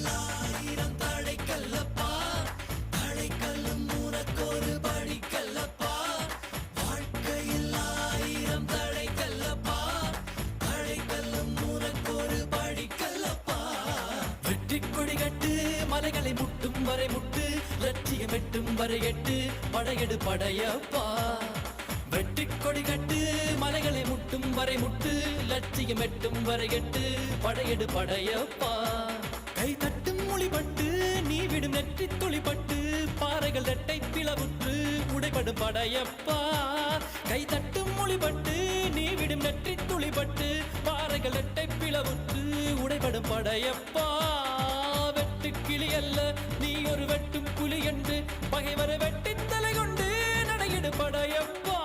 ஆயிரம் தடைக்கல்லப்பா, தடைக்கல்லும் உனக்கொரு படிக்கல்லப்பா. வாழ்க்கையில் ஆயிரம் தடைக்கல்லப்பா, தடைக்கல்லும் உனக்கொரு படிக்கல்லப்பா. வெற்றி கொடி கட்டு, மலைகளை முட்டும் வரை முட்டு, லட்சியம் எட்டும் வரை எட்டு, படையெடு படையப்பா. வெற்றி கொடி கட்டு, மலைகளை முட்டும் வரை முட்டு, லட்சியம் எட்டும் வரை எட்டு, படையெடு படையப்பா. கை தட்டும் மொழிபட்டு, நீ விடும் நெற்றி துளிபட்டு, பாறைகள் ரெட்டை பிளவுற்று உடைபடும் படையப்பா. கை தட்டும் மொழிபட்டு, நீ விடும் நெற்றி துளிபட்டு, பாறைகள் ரெட்டை பிளவுற்று உடைபடும் படையப்பா. வெட்டு கிளி அல்ல நீ ஒரு வெட்டும் புலி என்று பகைவரை வெட்டி தலை கொண்டு நடையிடு படையப்பா.